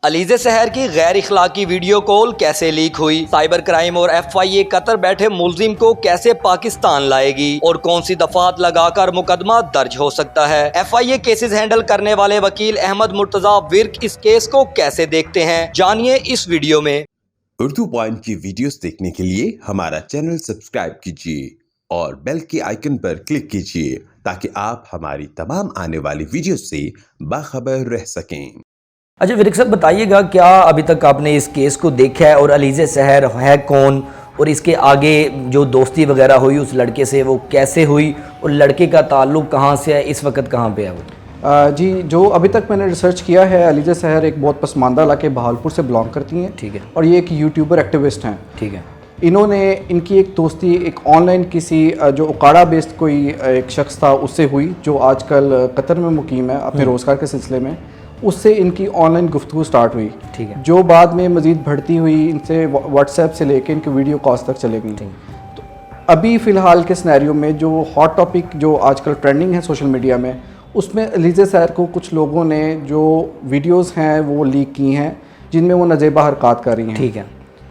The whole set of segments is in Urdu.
علیزہ سحر کی غیر اخلاقی ویڈیو کال کیسے لیک ہوئی؟ سائبر کرائم اور FIA قطر بیٹھے ملزم کو کیسے پاکستان لائے گی اور کون سی دفعات لگا کر مقدمہ درج ہو سکتا ہے؟ FIA کیسز ہینڈل کرنے والے وکیل احمد مرتضی ورک اس کیس کو کیسے دیکھتے ہیں، جانیے اس ویڈیو میں۔ اردو پوائنٹ کی ویڈیوز دیکھنے کے لیے ہمارا چینل سبسکرائب کیجیے اور بیل کے آئیکن پر کلک کیجیے تاکہ آپ ہماری تمام آنے والی ویڈیوز سے باخبر رہ سکیں۔ اچھا ورک صاحب بتائیے گا، کیا ابھی تک آپ نے اس کیس کو دیکھا ہے اور علیزہ سحر ہے کون اور اس کے آگے جو دوستی وغیرہ ہوئی اس لڑکے سے وہ کیسے ہوئی اور لڑکے کا تعلق کہاں سے ہے، اس وقت کہاں پہ ہے وہ؟ جی، جو ابھی تک میں نے ریسرچ کیا ہے، علیزہ سحر ایک بہت پسماندہ علاقے بہاولپور سے بلانگ کرتی ہیں، ٹھیک ہے، اور یہ ایک یوٹیوبر ایکٹیوسٹ ہیں، ٹھیک ہے۔ انہوں نے ان کی ایک دوستی ایک آن لائن کسی جو اکاڑا بیسڈ کوئی ایک شخص تھا اس سے ہوئی، جو آج کل قطر میں مقیم ہے اپنے روزگار کے سلسلے میں، اس سے ان کی آن لائن گفتگو سٹارٹ ہوئی، ٹھیک ہے، جو بعد میں مزید بڑھتی ہوئی، ان سے واٹس ایپ سے لے کے ان کے ویڈیو کالز تک چلے گئی۔ تو ابھی فی الحال کے سنیریو میں جو ہاٹ ٹاپک جو آج کل ٹرینڈنگ ہے سوشل میڈیا میں، اس میں علیزہ سحر کو کچھ لوگوں نے جو ویڈیوز ہیں وہ لیک کی ہیں جن میں وہ نازیبہ حرکات کر رہی ہیں، ٹھیک ہے،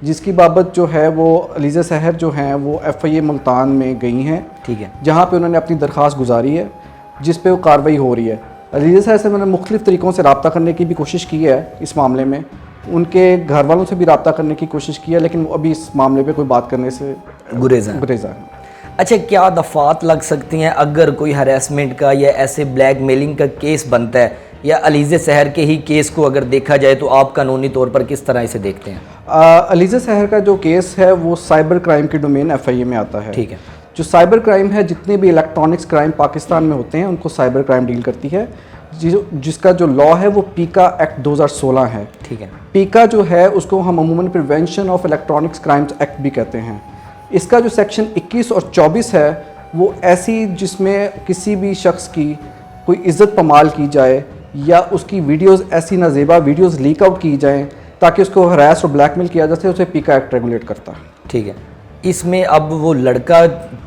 جس کی بابت جو ہے وہ علیزہ سحر جو ہیں وہ FIA ملتان میں گئی ہیں، ٹھیک ہے، جہاں پہ انہوں نے اپنی درخواست گزاری ہے جس پہ وہ کارروائی ہو رہی ہے۔ علیزہ سحر سے میں نے مختلف طریقوں سے رابطہ کرنے کی بھی کوشش کی ہے اس معاملے میں، ان کے گھر والوں سے بھی رابطہ کرنے کی کوشش کی ہے، لیکن وہ ابھی اس معاملے پہ کوئی بات کرنے سے گریزاں ہیں۔ اچھا، کیا دفعات لگ سکتی ہیں اگر کوئی ہراسمنٹ کا یا ایسے بلیک میلنگ کا کیس بنتا ہے، یا علیزہ سحر کے ہی کیس کو اگر دیکھا جائے تو آپ قانونی طور پر کس طرح اسے دیکھتے ہیں؟ علیزہ سحر کا جو کیس ہے وہ سائبر کرائم کی ڈومین FIA میں آتا ہے، ٹھیک ہے، جو سائبر کرائم ہے، جتنے بھی الیکٹرانکس کرائم پاکستان میں ہوتے ہیں ان کو سائبر کرائم ڈیل کرتی ہے، جس کا جو لا ہے وہ پیکا ایکٹ 2016 ہے، ٹھیک ہے۔ پیکا جو ہے اس کو ہم عموماً prevention of electronics crimes act بھی کہتے ہیں۔ اس کا جو سیکشن 21 اور 24 ہے وہ ایسی جس میں کسی بھی شخص کی کوئی عزت پامال کی جائے یا اس کی ویڈیوز ایسی نازیبہ ویڈیوز لیک آؤٹ کی جائیں تاکہ اس کو ہراس اور بلیک میل کیا جاتے، اسے پیکا ایکٹ ریگولیٹ کرتا ہے، ٹھیک ہے۔ اس میں اب وہ لڑکا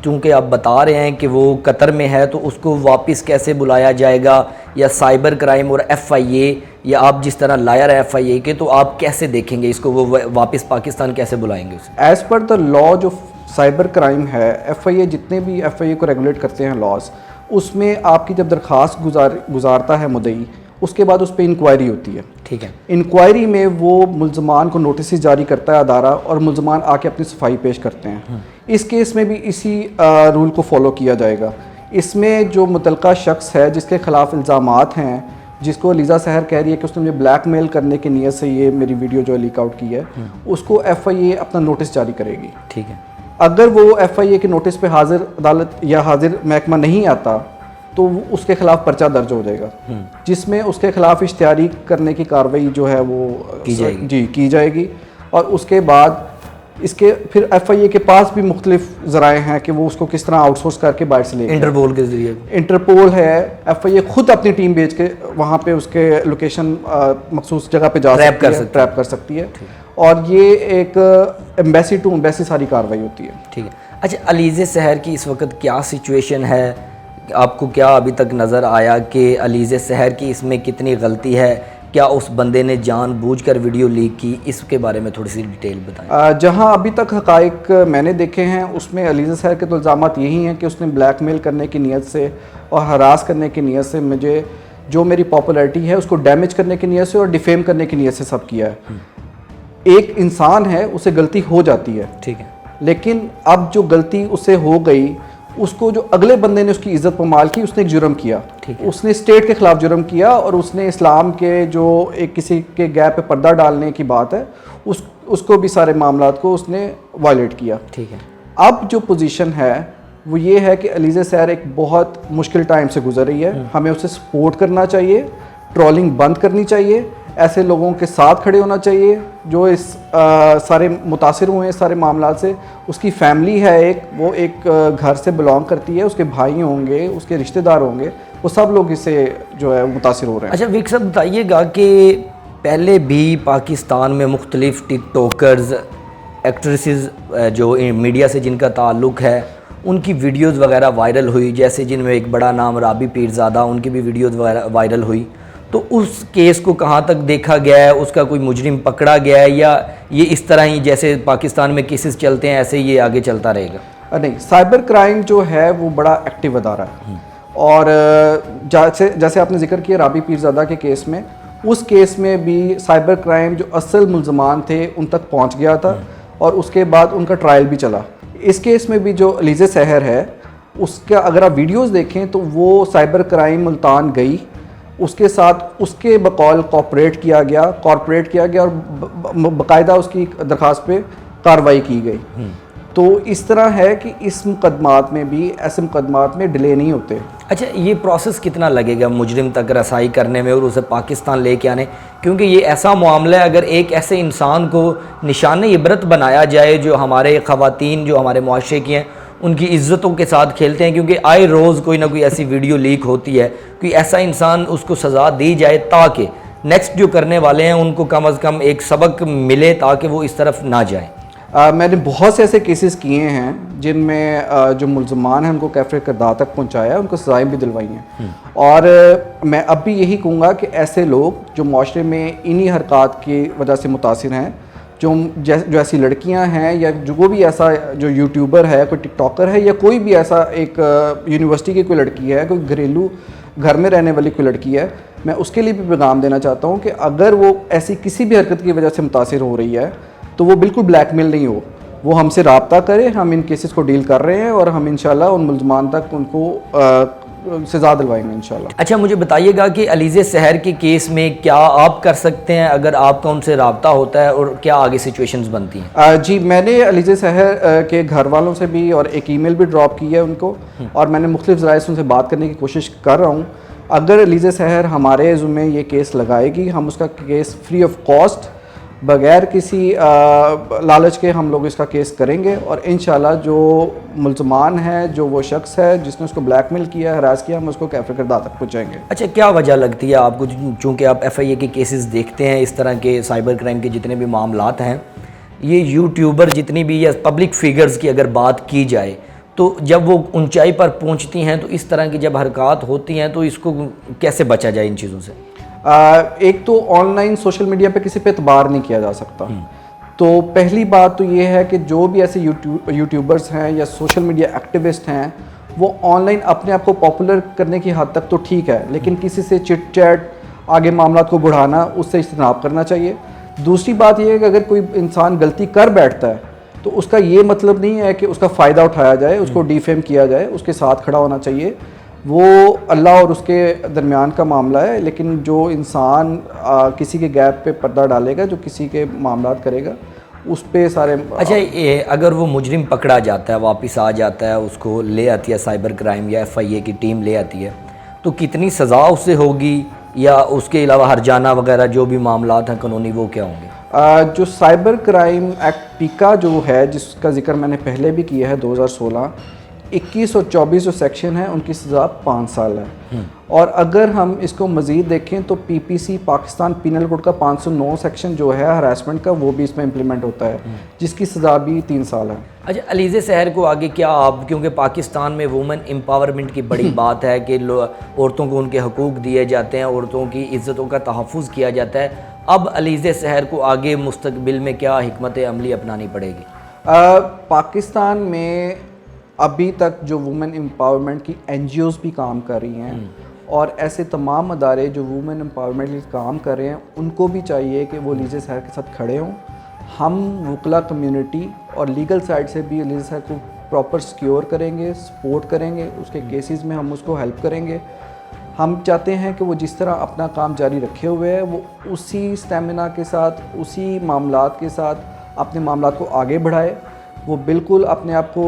چونکہ آپ بتا رہے ہیں کہ وہ قطر میں ہے تو اس کو واپس کیسے بلایا جائے گا، یا سائبر کرائم اور FIA، یا آپ جس طرح لائر ہے FIA کے، تو آپ کیسے دیکھیں گے اس کو، وہ واپس پاکستان کیسے بلائیں گے اسے؟ ایز پر دا لا جو سائبر کرائم ہے، FIA جتنے بھی FIA کو ریگولیٹ کرتے ہیں لاز، اس میں آپ کی جب درخواست گزارتا ہے مدعی، اس کے بعد اس پہ انکوائری ہوتی ہے، ٹھیک ہے۔ انکوائری میں وہ ملزمان کو نوٹسز جاری کرتا ہے ادارہ، اور ملزمان آ کے اپنی صفائی پیش کرتے ہیں۔ اس کیس میں بھی اسی رول کو فالو کیا جائے گا۔ اس میں جو متعلقہ شخص ہے جس کے خلاف الزامات ہیں، جس کو علیزہ سحر کہہ رہی ہے کہ اس نے مجھے بلیک میل کرنے کی نیت سے یہ میری ویڈیو جو لیک آؤٹ کی ہے، اس کو FIA اپنا نوٹس جاری کرے گی۔ ٹھیک ہے۔ اگر وہ FIA کے نوٹس پہ حاضر عدالت یا حاضر محکمہ نہیں آتا تو اس کے خلاف پرچہ درج ہو جائے گا، جس میں اس کے خلاف اشتہاری کرنے کی کارروائی جو ہے وہ کی جائے گی، اور اس کے بعد اس کے پھر FIA کے پاس بھی مختلف ذرائع ہیں کہ وہ اس کو کس طرح آؤٹ سورس کر کے باہر سے لے، انٹرپول کے ذریعے، انٹرپول ہے، FIA خود اپنی ٹیم بھیج کے وہاں پہ اس کے لوکیشن مخصوص جگہ پہ جا ٹریپ کر سکتی ہے، اور یہ ایک ایمبیسی ٹو ایمبیسی ساری کارروائی ہوتی ہے۔ ٹھیک ہے۔ اچھا، علیزہ سحر کی اس وقت کیا سچویشن ہے؟ آپ کو کیا ابھی تک نظر آیا کہ علیزہ سحر کی اس میں کتنی غلطی ہے؟ کیا اس بندے نے جان بوجھ کر ویڈیو لیک کی؟ اس کے بارے میں تھوڑی سی ڈیٹیل بتائیں۔ جہاں ابھی تک حقائق میں نے دیکھے ہیں اس میں علیزہ سحر کے تو الزامات یہی ہیں کہ اس نے بلیک میل کرنے کی نیت سے اور ہراس کرنے کی نیت سے مجھے جو میری پاپولیرٹی ہے اس کو ڈیمیج کرنے کی نیت سے اور ڈیفیم کرنے کی نیت سے سب کیا ہے۔ ایک انسان ہے، اسے غلطی ہو جاتی ہے، ٹھیک ہے، لیکن اب جو غلطی اس سے ہو گئی، اس کو جو اگلے بندے نے اس کی عزت پامال کی، اس نے ایک جرم کیا، اس نے اسٹیٹ کے خلاف جرم کیا، اور اس نے اسلام کے جو ایک کسی کے گیپ پہ پردہ ڈالنے کی بات ہے اس کو بھی سارے معاملات کو اس نے وائلیٹ کیا۔ ٹھیک ہے۔ اب جو پوزیشن ہے وہ یہ ہے کہ علیزہ سحر ایک بہت مشکل ٹائم سے گزر رہی ہے، ہمیں اسے سپورٹ کرنا چاہیے، ٹرولنگ بند کرنی چاہیے، ایسے لوگوں کے ساتھ کھڑے ہونا چاہیے جو اس سارے متاثر ہوئے ہیں سارے معاملات سے۔ اس کی فیملی ہے وہ ایک گھر سے بلانگ کرتی ہے، اس کے بھائی ہوں گے، اس کے رشتہ دار ہوں گے، وہ سب لوگ اس سے جو ہے متاثر ہو رہے ہیں۔ اچھا ورک صاحب بتائیے گا کہ پہلے بھی پاکستان میں مختلف ٹک ٹاکرز، ایکٹریسز جو میڈیا سے جن کا تعلق ہے، ان کی ویڈیوز وغیرہ وائرل ہوئی، جیسے جن میں ایک بڑا نام رابی پیرزادہ، ان کی بھی ویڈیوز وائرل ہوئی، تو اس کیس کو کہاں تک دیکھا گیا ہے, اس کا کوئی مجرم پکڑا گیا ہے, یا یہ اس طرح ہی جیسے پاکستان میں کیسز چلتے ہیں ایسے یہ آگے چلتا رہے گا؟ نہیں, سائبر کرائم جو ہے وہ بڑا ایکٹیو ادارہ ہے, اور جیسے آپ نے ذکر کیا رابی پیرزادہ کے کیس میں, اس کیس میں بھی سائبر کرائم جو اصل ملزمان تھے ان تک پہنچ گیا تھا, اور اس کے بعد ان کا ٹرائل بھی چلا. اس کیس میں بھی جو علیزہ سحر ہے اس کا اگر آپ ویڈیوز دیکھیں تو وہ سائبر کرائم ملتان گئی, اس کے ساتھ اس کے بقول کارپوریٹ کیا گیا اور باقاعدہ اس کی درخواست پہ کارروائی کی گئی. تو اس طرح ہے کہ اس مقدمات میں بھی ایسے مقدمات میں ڈیلے نہیں ہوتے. اچھا, یہ پروسیس کتنا لگے گا مجرم تک رسائی کرنے میں اور اسے پاکستان لے کے آنے, کیونکہ یہ ایسا معاملہ ہے اگر ایک ایسے انسان کو نشان عبرت بنایا جائے جو ہمارے خواتین جو ہمارے معاشرے کی ہیں ان کی عزتوں کے ساتھ کھیلتے ہیں, کیونکہ آئے روز کوئی نہ کوئی ایسی ویڈیو لیک ہوتی ہے, کوئی ایسا انسان اس کو سزا دی جائے تاکہ نیکسٹ جو کرنے والے ہیں ان کو کم از کم ایک سبق ملے تاکہ وہ اس طرف نہ جائیں. میں نے بہت سے ایسے کیسز کیے ہیں جن میں جو ملزمان ہیں ان کو کیفر کردار تک پہنچایا ہے, ان کو سزائیں بھی دلوائی ہیں. اور میں اب بھی یہی کہوں گا کہ ایسے لوگ جو معاشرے میں انہی حرکات کی وجہ سے متاثر ہیں, جو ایسی لڑکیاں ہیں یا جو بھی ایسا جو یوٹیوبر ہے, کوئی ٹک ٹاکر ہے, یا کوئی بھی ایسا ایک یونیورسٹی کی کوئی لڑکی ہے, کوئی گھریلو گھر میں رہنے والی کوئی لڑکی ہے, میں اس کے لیے بھی پیغام دینا چاہتا ہوں کہ اگر وہ ایسی کسی بھی حرکت کی وجہ سے متاثر ہو رہی ہے تو وہ بالکل بلیک میل نہیں ہو, وہ ہم سے رابطہ کرے, ہم ان کیسز کو ڈیل کر رہے ہیں اور ہم انشاءاللہ ان ملزمان تک ان کو سزا دلوائیں گے انشاءاللہ. اچھا, مجھے بتائیے گا کہ علیزہ سحر کے کیس میں کیا آپ کر سکتے ہیں اگر آپ کا ان سے رابطہ ہوتا ہے, اور کیا آگے سچویشنز بنتی ہیں؟ جی, میں نے علیزہ سحر کے گھر والوں سے بھی اور ایک ای میل بھی ڈراپ کی ہے ان کو, اور میں نے مختلف ذرائع سے ان سے بات کرنے کی کوشش کر رہا ہوں. اگر علیزہ سحر ہمارے ذمے یہ کیس لگائے گی, ہم اس کا کیس فری آف کاسٹ بغیر کسی لالچ کے ہم لوگ اس کا کیس کریں گے, اور انشاءاللہ جو ملزمان ہے, جو وہ شخص ہے جس نے اس کو بلیک میل کیا, ہراس کیا, ہم اس کو کیفر کردار تک پہنچائیں گے. اچھا, کیا وجہ لگتی ہے آپ کو, چونکہ آپ ایف آئی اے کے کیسز دیکھتے ہیں, اس طرح کے سائبر کرائم کے جتنے بھی معاملات ہیں, یہ یوٹیوبر جتنی بھی یا پبلک فیگرز کی اگر بات کی جائے تو جب وہ اونچائی پر پہنچتی ہیں تو اس طرح کی جب حرکات ہوتی ہیں تو اس کو کیسے بچا جائے ان چیزوں سے؟ ایک تو آن لائن سوشل میڈیا پہ کسی پہ اعتبار نہیں کیا جا سکتا. تو پہلی بات تو یہ ہے کہ جو بھی ایسے یوٹیوبرز ہیں یا سوشل میڈیا ایکٹیوسٹ ہیں وہ آن لائن اپنے آپ کو پاپولر کرنے کی حد تک تو ٹھیک ہے, لیکن کسی سے چٹ چیٹ آگے معاملات کو بڑھانا, اس سے اجتناب کرنا چاہیے. دوسری بات یہ ہے کہ اگر کوئی انسان غلطی کر بیٹھتا ہے تو اس کا یہ مطلب نہیں ہے کہ اس کا فائدہ اٹھایا جائے, اس کو ڈیفیم کیا جائے, اس کے ساتھ کھڑا ہونا چاہیے. وہ اللہ اور اس کے درمیان کا معاملہ ہے, لیکن جو انسان کسی کے گیپ پہ پردہ ڈالے گا, جو کسی کے معاملات کرے گا, اس پہ سارے. اچھا, اگر وہ مجرم پکڑا جاتا ہے, واپس آ جاتا ہے, اس کو لے آتی ہے سائبر کرائم یا ایف آئی اے کی ٹیم لے آتی ہے, تو کتنی سزا اس سے ہوگی, یا اس کے علاوہ ہرجانہ وغیرہ جو بھی معاملات ہیں قانونی وہ کیا ہوں گے؟ جو سائبر کرائم ایکٹ پیکا جو ہے, جس کا ذکر میں نے پہلے بھی کیا ہے, 2016 21 اور 24 جو سیکشن ہیں ان کی سزا 5 سال ہے. اور اگر ہم اس کو مزید دیکھیں تو پی پی سی پاکستان پینل کوڈ کا 509 سیکشن جو ہے ہراسمنٹ کا, وہ بھی اس میں امپلیمنٹ ہوتا ہے, جس کی سزا بھی 3 سال ہے. اچھا, علیزہ سحر کو آگے کیا آپ, کیونکہ پاکستان میں وومن امپاورمنٹ کی بڑی بات ہے کہ عورتوں کو ان کے حقوق دیے جاتے ہیں, عورتوں کی عزتوں کا تحفظ کیا جاتا ہے, اب علیزہ سحر کو آگے مستقبل میں کیا حکمت عملی اپنانی پڑے گی؟ پاکستان میں ابھی تک جو وومن امپاورمنٹ کی این جی اوز بھی کام کر رہی ہیں, اور ایسے تمام ادارے جو وومن امپاورمنٹ کے کام کر رہے ہیں, ان کو بھی چاہیے کہ وہ علیزہ سحر کے ساتھ کھڑے ہوں. ہم وکلا کمیونٹی اور لیگل سائڈ سے بھی علیزہ سحر کو پراپر سیکیور کریں گے, سپورٹ کریں گے, اس کے کیسز میں ہم اس کو ہیلپ کریں گے. ہم چاہتے ہیں کہ وہ جس طرح اپنا کام جاری رکھے ہوئے ہے, وہ اسی اسٹیمنا کے ساتھ, اسی معاملات کے ساتھ اپنے معاملات کو آگے بڑھائے. وہ بالکل اپنے آپ کو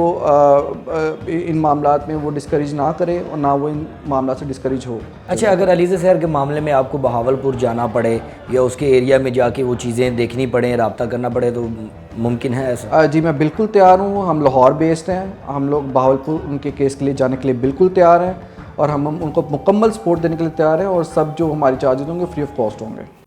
ان معاملات میں وہ ڈسکریج نہ کرے, اور نہ وہ ان معاملات سے ڈسکریج ہو. اچھا, اگر علیزہ سحر کے معاملے میں آپ کو بہاولپور جانا پڑے یا اس کے ایریا میں جا کے وہ چیزیں دیکھنی پڑیں, رابطہ کرنا پڑے, تو ممکن ہے ایسا؟ جی, میں بالکل تیار ہوں. ہم لاہور بیسڈ ہیں, ہم لوگ بہاولپور ان کے کیس کے لیے جانے کے لیے بالکل تیار ہیں, اور ہم ان کو مکمل سپورٹ دینے کے لیے تیار ہیں, اور سب جو ہماری چارجز ہوں گے فری آف کاسٹ ہوں گے.